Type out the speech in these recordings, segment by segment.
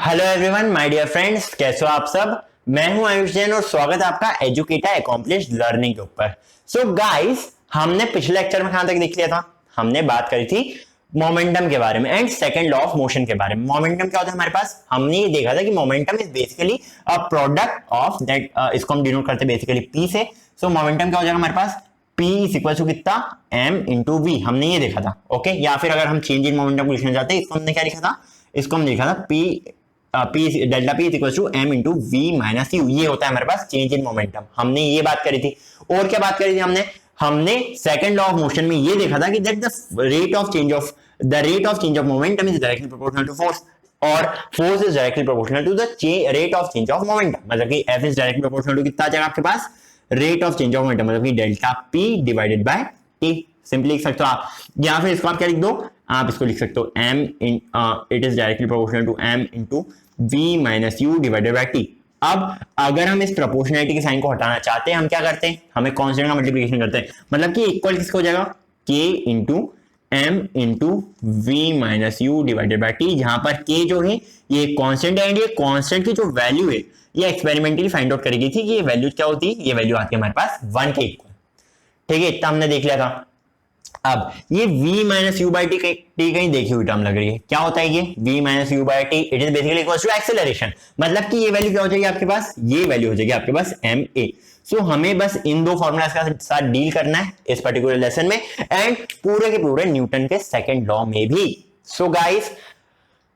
Hello everyone my dear friends, कैसे हो आप सब। मैं हूं आयुष जैन और स्वागत है आपका एजुकेटा अकॉम्प्लिश्ड लर्निंग के ऊपर। सो गाइस, हमने पिछले लेक्चर में कहां तक देख लिया था। हमने बात करी थी मोमेंटम के बारे में and second law of motion के बारे में। मोमेंटम क्या होता है हमारे पास, हमने ये देखा था कि momentum is basically a product of that, इसको हम डिनोट करते हैं बेसिकली पी से। सो मोमेंटम क्या हो जाएगा हमारे पास, P इज इक्वल टू कितना, m इंटू वी। हमने ये देखा था, ओके। या फिर अगर हम चेंज इन मोमेंटम को लिखना चाहते हैं, इसको हमने क्या लिखा था, इसको हमने लिखा था delta P is equal to m into v minus u. ये होता है हमारे पास चेंज इन मोमेंटम। हमने ये बात करी थी। और क्या बात करी थी हमने सेकंड लॉ ऑफ मोशन में ये देखा था कि that the rate of change of momentum is directly proportional to force और force is directly proportional to the rate of change of momentum. मतलब कि F is directly proportional to कितना आ जाएगा आपके पास, rate of change of momentum, मतलब कि delta P divided by T. Simply लिख सकते हो आप, या फिर इसको आप क्या लिख दो, आप इसको लिख सकते हो m in it is directly proportional to m into v minus u divided by t. अब अगर हम इस प्रोपोर्शनलिटी के साइन को हटाना चाहते हैं, हम क्या करते हैं, हमें कांस्टेंट का मल्टीप्लिकेशन करते हैं। मतलब कि इक्वल किसको हो जाएगा, k into m into v minus u divided by t, जहां पर k जो है ये कांस्टेंट है एंड ये कांस्टेंट की जो वैल्यू है ये एक्सपेरिमेंटली फाइंड आउट करी गई थी कि ये वैल्यू क्या होती है। ये वैल्यू आती है हमारे पास 1 के इक्वल। ठीक है, इतना हमने देख लिया था। अब ये v minus u by T कहीं देखी हुई टर्म लग रही है। क्या होता है ये v minus u by t, it is basically equals to acceleration. मतलब कि ये वैल्यू क्या हो जाएगी आपके पास, ये वैल्यू हो जाएगी आपके पास एम ए। सो हमें बस इन दो फॉर्मूलाज के साथ डील करना है इस पर्टिकुलर लेसन में एंड पूरे के पूरे न्यूटन के सेकंड लॉ में भी। सो गाइस,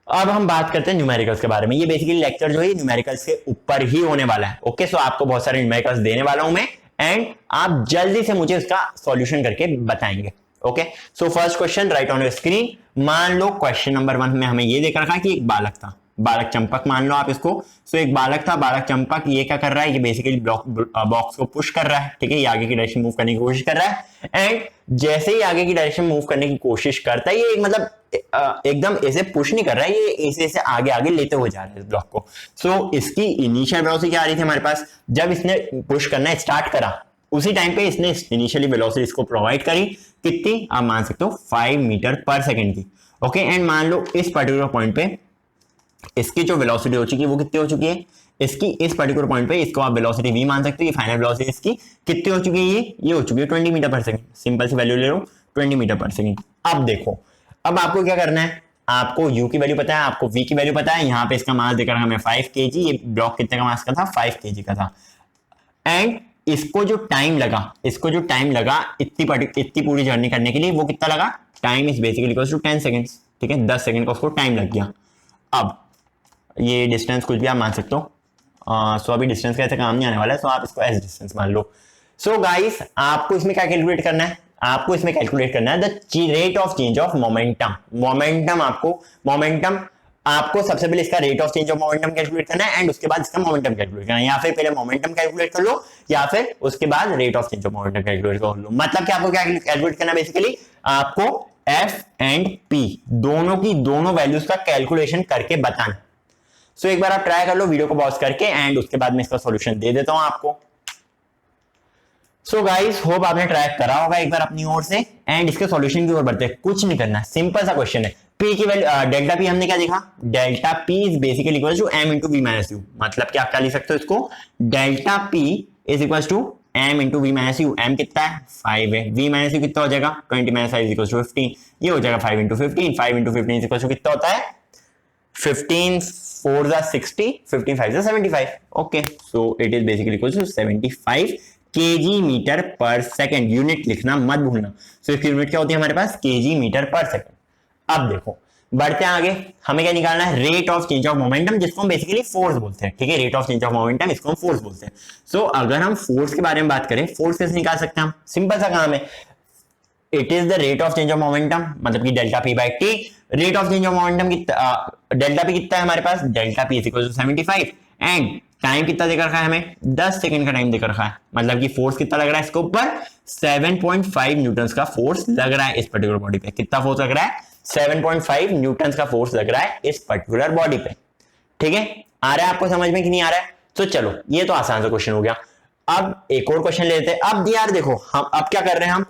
अब हम बात करते हैं न्यूमेरिकल्स के बारे में। ये बेसिकली लेक्चर जो है न्यूमेरिकल्स के ऊपर ही होने वाला है, ओके। सो आपको बहुत सारे न्यूमेरिकल्स देने वाला हूं मैं एंड आप जल्दी से मुझे इसका सॉल्यूशन करके बताएंगे, okay. So first question right on your screen. मान लो क्वेश्चन नंबर 1 में हमें ये देख रखा है कि एक बालक था, बालक चंपक मान लो आप इसको। सो एक बालक था, बालक चंपक, ये क्या कर रहा है, ये बेसिकली बॉक्स को पुश कर रहा है, ठीक है। ये आगे की डायरेक्शन मूव करने की कोशिश कर रहा है एंड जैसे ही आगे की डायरेक्शन मूव करने की कोशिश करता है, ये मतलब एकदम ऐसे पुश नहीं कर रहा है, ये ऐसे आगे आगे लेते हुए जा रहा है इस ब्लॉक को। सो इसकी इनिशियल वेलोसिटी क्या आ रही थी हमारे पास, जब इसने पुश करना स्टार्ट करा उसी टाइम पे इसने इनिशियली वेलोसिटी इसको प्रोवाइड करी। कितनी, आप मान सकते हो 5 मीटर पर सेकंड की, ओके। एंड मान लो इस पर्टिकुलर पॉइंट पे इसकी जो वेलोसिटी हो चुकी है वो कितनी हो चुकी है, इसकी इस पर्टिकुलर पॉइंट पे इसको आप वेलोसिटी v मान सकते हो। ये फाइनल वेलोसिटी इसकी कितनी हो चुकी है, ये हो चुकी है 20 मीटर पर सेकंड। सिंपल सी वैल्यू ले लो 20 मीटर पर सेकंड। अब देखो, अब आपको क्या करना है, आपको u की वैल्यू पता है, आपको v की वैल्यू पता है। यहाँ पे इसका मास देकर हमें 5 kg, ये ब्लॉक कितने का मास का था, 5 kg का था। एंड इसको जो टाइम लगा इतनी पूरी जर्नी करने के लिए, वो कितना लगा, time is basically equals to 10 seconds, ठीक है। 10 सेकंड का उसको टाइम लग गया। अब ये डिस्टेंस कुछ भी आप मान सकते हो। सो अभी डिस्टेंस का ऐसे काम नहीं आने वाला है, सो आप इसको एज डिस्टेंस मान लो। सो गाइस, आपको इसमें क्या कैलकुलेट करना है, आपको इसमें कैलकुलेट करना है the rate of change of momentum. Momentum आपको सबसे पहले इसका rate of change of momentum calculate करना है एंड उसके बाद इसका मोमेंटम कैलकुलेट करना है। या फिर पहले मोमेंटम कैलकुलेट कर लो या फिर उसके बाद rate of change of momentum calculate कर लो। मतलब कि आपको क्या कैलकुलेट करना है, बेसिकली आपको एफ एंड पी दोनों की दोनों वैल्यूज का कैलकुलेशन करके बताना। सो एक बार आप ट्राई कर लो वीडियो को पॉज करके एंड उसके बाद मैं इसका सॉल्यूशन दे देता हूं आपको। सो गाइस, होप आपने ट्राई करा होगा एक बार अपनी ओर से एंड इसके सॉल्यूशन की ओर बढ़ते हैं। कुछ नहीं करना, सिंपल सा क्वेश्चन है। पी की वैल्यू डेल्टा पी हमने क्या देखा, delta P is basically equal to m into v minus u. मतलब कि आप क्या लिख सकते हो इसको, delta P is equal to m into v minus u. M कितना है, 5 है। वी माइनस यू कितना हो जाएगा, 20 माइनस 5 इज इक्वल टू 15। ये हो जाएगा 5 into 15। 5 into 15 is equal to कितना होता है, 15 4 जा 60, 15 5 जा 75, okay. So it is basically equal to 75 kg metre per second. Unit लिखना मत भूलना। सो इसकी यूनिट क्या होती है हमारे पास, kg मीटर पर सेकंड। अब देखो, बढ़ते हैं आगे, हमें क्या निकालना है, rate of change of momentum, जिसको हम बेसिकली फोर्स बोलते हैं, ठीक है। Rate of change of momentum इसको हम फोर्स बोलते हैं। सो अगर हम फोर्स के बारे में बात करें, फोर्स कैसे निकाल सकते हैं हम, सिंपल सा काम है, it is the rate of change of momentum, मतलब कि delta P by T. Rate of change of momentum delta P कितना है हमारे पास, delta P is equal to 75 and time कितना देकर रखा है हमें, 10 सेकंड का टाइम देकर रखा है। मतलब कि फोर्स कितना लग रहा है इसके ऊपर, 7.5 न्यूटन का फोर्स लग रहा है इस पर्टिकुलर बॉडी पे। कितना फोर्स लग रहा है, 7.5 न्यूटन का फोर्स लग रहा है इस पर्टिकुलर बॉडी पे, ठीक है। आ रहा है आपको समझ में कि नहीं आ रहा है। तो चलो, ये तो आसान सा क्वेश्चन हो गया। अब एक और क्वेश्चन लेते हैं। अब यार देखो, हम अब क्या कर रहे हैं, हम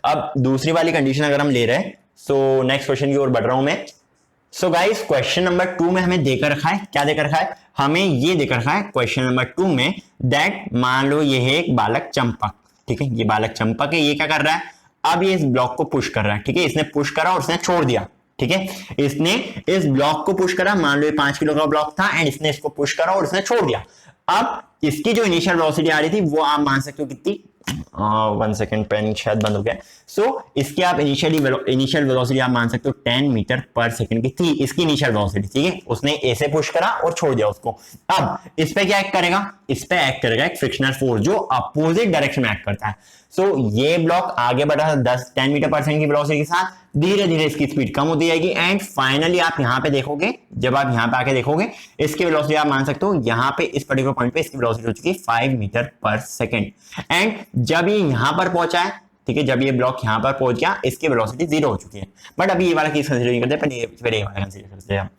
अब दूसरी वाली कंडीशन अगर हम ले रहे हैं, सो नेक्स्ट क्वेश्चन की ओर बढ़ रहा हूं मैं। सो गाइस क्वेश्चन नंबर 2 में हमें देकर रखा है, क्या देकर रखा है, हमें ये देकर रखा है क्वेश्चन नंबर 2 में दैट मान लो ये है एक बालक चंपक, ठीक है, ये बालक चंपक है, ये क्या कर रहा है, अब ये इस ब्लॉक को पुश कर रहा है, ठीक है, इसने पुश करा और इसने छोड़ दिया, ठीक है, इसने इस ब्लॉक को पुश करा, मान लो ये 5 किलो का ब्लॉक था एंड इसने इसको पुश करा और इसने छोड़ दिया। अब इसकी जो इनिशियल वेलोसिटी आ रही थी वो आप मान सकते हो कितनी, 1 सेकेंड, पेन शायद बंद हो गया। सो इसकी आप इनिशियल वेलोसिटी आप मान सकते हो 10 मीटर पर सेकंड की थी इसकी इनिशियल वेलोसिटी, ठीक है, उसने ए से पुश करा और छोड़ दिया उसको। अब इस पे क्या एक्ट करेगा, इस पे एक्ट करेगा एक फ्रिक्शनल फोर्स जो अपोजिट डायरेक्शन में एक्ट करता है। सो ये ब्लॉक आगे बढ़ा 10 मीटर पर सेकंड की वेलोसिटी के साथ, धीरे धीरे इसकी स्पीड कम होती जाएगी एंड फाइनली आप यहां पे देखोगे, जब आप यहां पे आके देखोगे इसकी वेलोसिटी आप मान सकते हो यहां पे इस पर्टिकुलर पॉइंट पे इसकी वेलोसिटी हो चुकी है 5 मीटर पर सेकंड एंड जब ये यहां पर पहुंचा है, ठीक है, जब ये ब्लॉक यहां पर पहुंच गया इसकी वेलोसिटी 0 हो चुकी है। बट अभी ये वाला केस कंसीडर नहीं करते, पहले ये वाला कंसीडर करते हैं।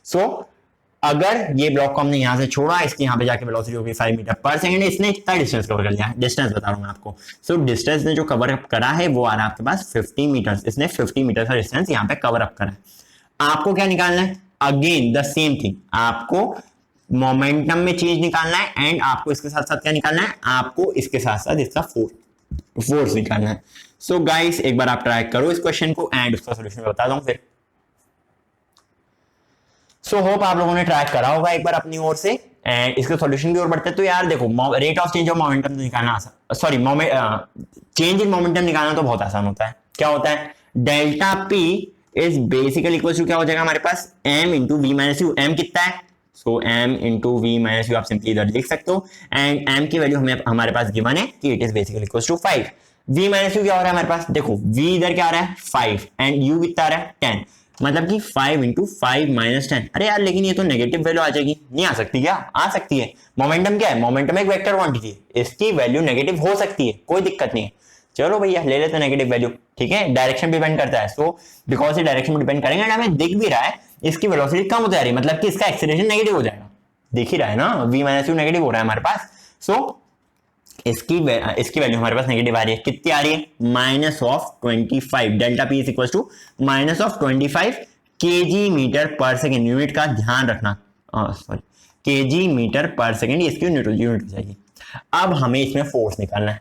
सो अगर ये ब्लॉक को हमने यहां से छोड़ा, इसकी यहां पे जाके वेलोसिटी होगी 5 मीटर पर सेकंड, इसने कितना डिस्टेंस कवर कर लिया है, डिस्टेंस बता रहा हूं मैं आपको। सो डिस्टेंस ने जो कवर अप करा है वो आ रहा है आपके पास 50 मीटर, इसने 50 मीटर का डिस्टेंस यहां पे कवर अप करा है। आपको क्या निकालना है, अगेन द सेम थिंग, आपको मोमेंटम में चेंज निकालना है एंड आपको इसके साथ साथ क्या निकालना है, आपको इसके साथ साथ इसका फोर्स निकालना है। सो गाइस एक बार आप ट्राई करो इस क्वेश्चन को एंड उसका सोल्यूशन बता दूं फिर। सो होप आप लोगों ने ट्राई करा होगा एक बार अपनी ओर से एंड इसके सॉल्यूशन की ओर बढ़ते हैं। तो यार देखो rate of change of momentum निकालना आसान, सॉरी चेंज इन मोमेंटम निकालना तो बहुत आसान होता है। क्या होता है, delta P is basically equal to क्या हो जाएगा हमारे पास, m into v minus u. m कितना है, so m into v minus u आप सिंपली इधर लिख सकते हो एंड m की वैल्यू हमें हमारे पास गिवन है कि it is basically equal to 5। v minus u क्या हो रहा है हमारे पास, देखो v इधर क्या आ रहा है 5 एंड u कितना आ रहा है 10, मतलब कि 5 इंटू 5 माइनस 10। अरे यार लेकिन ये तो नेगेटिव वैल्यू आ जाएगी, नहीं आ सकती क्या, आ सकती है। मोमेंटम क्या है, मोमेंटम एक वेक्टर क्वांटिटी है, इसकी वैल्यू नेगेटिव हो सकती है, कोई दिक्कत नहीं है। चलो भैया ले लेते हैं नेगेटिव वैल्यू, ठीक है, डायरेक्शन डिपेंड करता है। सो बिकॉज ये डायरेक्शन डिपेंड करेंगे एंड हमें दिख भी रहा है इसकी वेलोसिटी कम होती जा रही है, मतलब कि इसका एक्सीलरेशन नेगेटिव हो जाएगा, दिख ही रहा है ना, v माइनस यू नेगेटिव हो रहा है हमारे पास। सो इसकी वैल्यू हमारे पास नेगेटिव आ रही है, कितनी आ रही है, -25। Delta P is equal to -25 kg metre per second, unit का ध्यान रखना, sorry kg metre per second इसकी यूनिट हो जाएगी। अब हमें इसमें फोर्स निकालना है,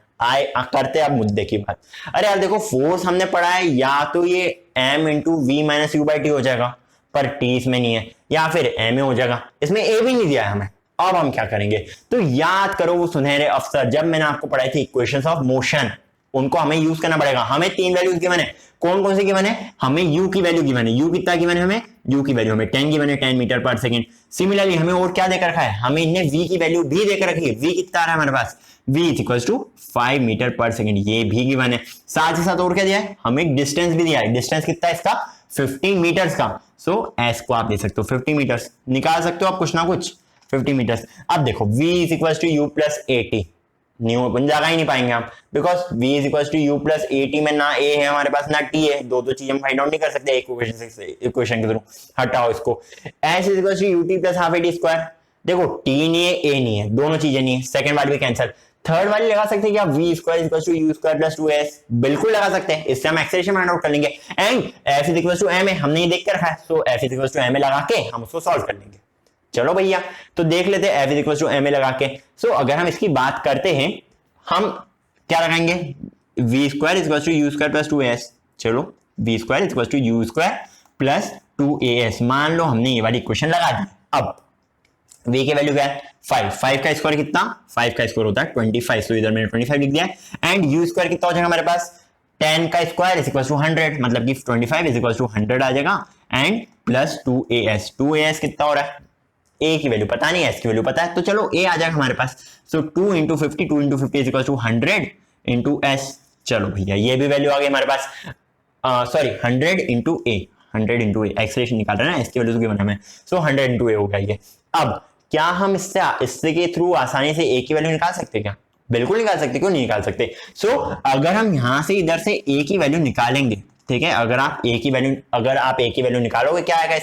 करते हैं अब मुद्दे की बात। अरे यार देखो फोर्स हमने पढ़ा है या तो ये m into v minus u by t हो जाएगा, पर t इसमें नहीं है, या फिर m ए हो जाएगा, इसमें a भी नहीं दिया है हमें। अब हम क्या करेंगे, तो याद करो वो सुनहरे अफसर जब मैंने आपको पढ़ाई थी इक्वेशंस ऑफ मोशन, उनको हमें यूज करना पड़ेगा। हमें 3 वैल्यूज गिवन है, कौन कौन सी गिवन है, हमें u की वैल्यू गिवन है, u कितना गिवन है हमें, u की वैल्यू हमें 10 गिवन है, 10 मीटर पर सेकंड। सिमिलरली हमें और क्या देकर रखा है, हमें इन्हें v की वैल्यू भी देकर रखी है, v कितना आ रहा है हमारे पास, v is equal to 5 metre per second, ये भी गिवन है। साथ ही साथ और क्या दिया है, हमें डिस्टेंस भी दिया है, डिस्टेंस कितना है इसका 50 मीटर्स का। सो s को आप ले सकते हो 50 मीटर्स, निकाल सकते हो आप कुछ ना कुछ 50 मीटर्स। अब देखो v is equal to u plus a t, न्यू बन जाएगा ही नहीं पाएंगे हम, because v is equal to u plus a t में ना a है हमारे पास ना t है, दो चीजें हम फाइंड आउट नहीं कर सकते इक्वेशन के थ्रू, हटाओ इसको। s is equal to u t plus half a t square, देखो t नहीं है a नहीं है, दोनों चीजें नहीं है, सेकंड वाली भी कैंसिल, थर्ड वाली लगा सकते हैं क्या, v square equal to u square plus 2s, बिल्कुल लगा सकते हैं, इससे हम एक्सेलरेशन फाइंड आउट कर लेंगे and f is equal to m है, हमने ये देख के रखा है, so f is equal to m लगा के हम उसको सॉल्व कर लेंगे। चलो भैया तो देख लेते हैं f is equal to m लगा के। सो अगर हम इसकी बात करते हैं, हम क्या लगाएंगे, v square is equal to u square plus 2s, चलो v square is equal to u square plus 2as, मान लो हमने ये वाली इक्वेशन लगा दी। अब v की वैल्यू क्या है 5 का स्क्वायर कितना, 5 का स्क्वायर होता है 25, तो इधर मैंने 25 लिख दिया है एंड u स्क्वायर कितना हो जाएगा हमारे पास, 10 का स्क्वायर इज इक्वल टू 100, मतलब कि 25 इज इक्वल टू 100 आ जाएगा एंड प्लस 2as कितना हो रहा है, a की वैल्यू पता नहीं है, s की वैल्यू पता है, तो चलो a आ जाएगा हमारे पास। So 2 into 50 is equal to 100 into s, चलो भैया ये भी वैल्यू आ गई हमारे पास, sorry 100 into a, 100 into a, expression निकाल रहे हैं ना, इसकी वैल्यू गिवन है हमें, सो 100 इंटू a हो गया ये। अब क्या हम इससे के थ्रू आसानी से a की वैल्यू निकाल सकते हैं क्या, बिल्कुल निकाल सकते, क्यों नहीं निकाल सकते। सो अगर हम यहां से इधर से a की वैल्यू निकालेंगे, ठीक है, अगर आप a की वैल्यू निकालोगे क्या आएगा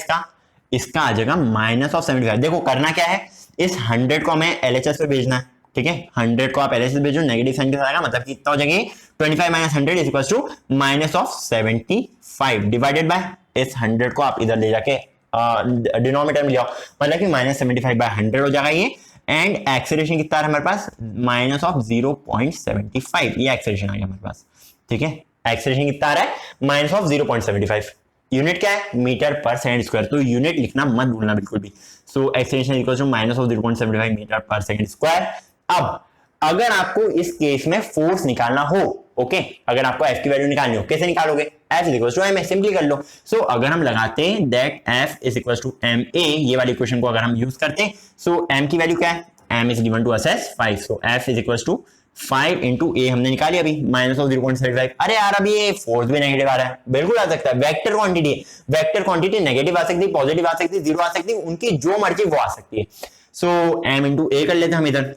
इसका आ जाएगा -75। देखो करना क्या है, इस 100 को हमें LHS पे भेजना है, ठीक है, 100 को आप LHS भेजो, नेगेटिव साइन के साथ आएगा, मतलब कि कितना हो जाएगा 25 minus 100 is equal to -75 divided by इस 100 को आप इधर ले जाके डिनोमिनेटर में ले आओ, मतलब कि -75/100 हो जाएगा ये। एंड एक्सेलरेशन कितना है हमारे पास, -0.75, ये एक्सेलरेशन आ गया हमारे पास। ठीक है, एक्सेलरेशन कितना आ रहा है, -0.75। यूनिट क्या है, मीटर पर सेकंड स्क्वायर, तो यूनिट लिखना मत भूलना बिल्कुल भी। So acceleration equals to -0.75 metre per second square. अब अगर आपको इस केस में फोर्स निकालना हो, ओके, अगर आपको एफ की वैल्यू निकालनी हो, कैसे निकालोगे, f is equal to m a, simply कर लो। सो अगर हम लगाते हैं that f is equal to m a, ये वाली क्वेश्चन को अगर हम यूज करते हैं, सो एम की वैल्यू क्या है, M is given to us as 5, so F is equal to 5 into A हमने निकाली अभी -0.75। अरे यार अभी ये फोर्स भी नेगेटिव आ रहा है, बिल्कुल आ सकता है, वेक्टर क्वांटिटी है, वेक्टर क्वांटिटी नेगेटिव आ सकती है, पॉजिटिव आ सकती है, जीरो आ सकती है, उनकी जो मर्जी वो आ सकती है। सो एम इंटू ए कर लेते हैं हम इधर।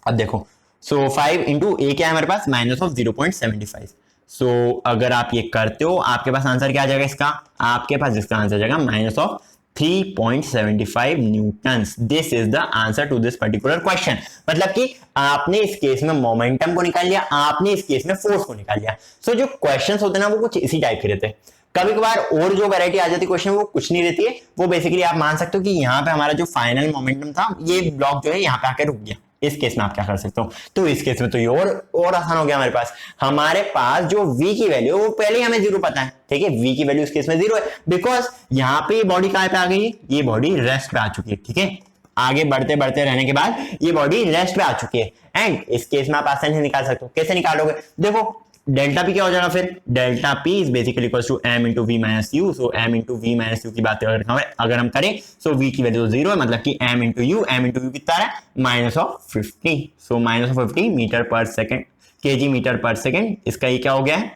अब देखो, सो 5 इंटू ए क्या है हमारे पास, -0.75। सो अगर आप ये करते हो, आपके पास आंसर क्या आ जाएगा इसका, आपके पास इसका आंसर आ जाएगा -3.75 newtons. This is the answer to this particular question. मतलब कि आपने इस केस में मोमेंटम को निकाल लिया, आपने इस केस में फोर्स को निकाल लिया। सो जो क्वेश्चंस होते हैं ना वो कुछ इसी टाइप के रहते हैं। कभी कभार और जो वैरायटी आ जाती है क्वेश्चन, वो कुछ नहीं रहती है, वो बेसिकली आप मान सकते हो कि यहाँ पे हमारा जो फाइनल मोमेंटम था, ये ब्लॉक जो है यहाँ पे आकर रुक गया। इस केस में आप क्या कर सकते हो, तो इस केस में तो ये और आसान हो गया हमारे पास। हमारे पास जो v की वैल्यू वो पहले ही हमें 0 पता है, ठीक है, v की वैल्यू इस केस में 0 है, बिकॉज यहाँ पे ये बॉडी कहाँ पे आ गई, ये बॉडी रेस्ट पे आ चुकी है। ठीक है, आगे बढ़ते बढ़ते रहने के बाद ये बॉडी रेस्ट पे आ चुकी है। एंड इस केस में आप आसानी से निकाल सकते हो। कैसे निकालोगे, देखो डेल्टा पी क्या हो जाएगा, फिर delta P is basically equal to m into v minus u. So m into v minus u की बात अगर हम करें, सो वी की वैल्यू 0 है, मतलब कि एम इंटू यू कितना है, -50। सो -50 metre per second, KG metre per second. इसका ये क्या हो गया है,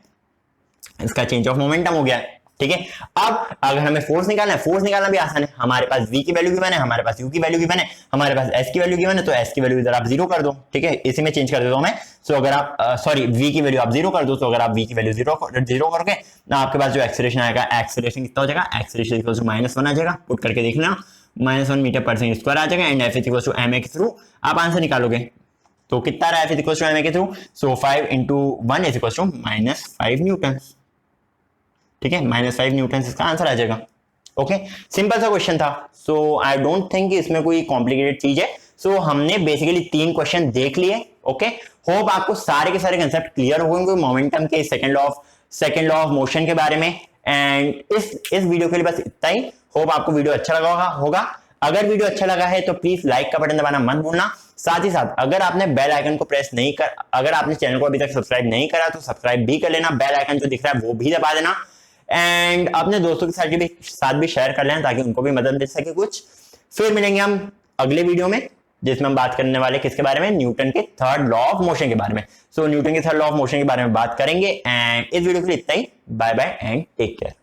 इसका चेंज ऑफ मोमेंटम हो गया है। ठीक है, अब अगर हमें फोर्स निकालना है, फोर्स निकालना भी आसान है। हमारे पास v की वैल्यू गिवन है, हमारे पास u की वैल्यू गिवन है, हमारे पास s की वैल्यू गिवन है, तो s की वैल्यू इधर आप 0 कर दो। ठीक है, इसी में चेंज कर देता हूं मैं। सो अगर आप सॉरी v की वैल्यू आप 0 कर दो, तो अगर आप v की वैल्यू 0 करोगे तो आपके पास जो एक्सेलरेशन आएगा, एक्सेलरेशन कितना हो जाएगा, एक्सेलरेशन इक्वल टू -1 आ जाएगा। पुट करके देख लेना, -1 मीटर पर सेकंड स्क्वायर आ जाएगा। And f equal to ma के थ्रू आप आंसर निकालोगे, तो कितना रहा f इक्वल टू ma के through, so 5 into 1 is equal to -5 newton. ठीक है, -5 न्यूटन इसका आंसर आ जाएगा। ओके, सिंपल सा क्वेश्चन था। सो आई डोंट थिंक इसमें कोई कॉम्प्लिकेटेड चीज है। सो हमने बेसिकली 3 क्वेश्चन देख लिए। ओके, होप आपको सारे के सारे कंसेप्ट क्लियर हो गए मोमेंटम के, सेकंड लॉ ऑफ मोशन के बारे में। एंड इस वीडियो के लिए बस इतना ही। होप आपको वीडियो अच्छा लगा होगा। अगर वीडियो अच्छा लगा है तो प्लीज लाइक का बटन दबाना मत भूलना। साथ ही साथ अगर आपने बेल आइकन को प्रेस नहीं कर, अगर आपने चैनल को अभी तक सब्सक्राइब नहीं करा तो सब्सक्राइब भी कर लेना, बेल आइकन जो दिख रहा है वो भी दबा देना। एंड अपने दोस्तों के साथ भी शेयर कर लेना ताकि उनको भी मदद मिल सके कुछ। फिर मिलेंगे हम अगले वीडियो में, जिसमें हम बात करने वाले किसके बारे में, न्यूटन के थर्ड लॉ ऑफ मोशन के बारे में। सो न्यूटन के थर्ड लॉ ऑफ मोशन के बारे में बात करेंगे। एंड इस वीडियो के लिए इतना ही। Bye bye and take care.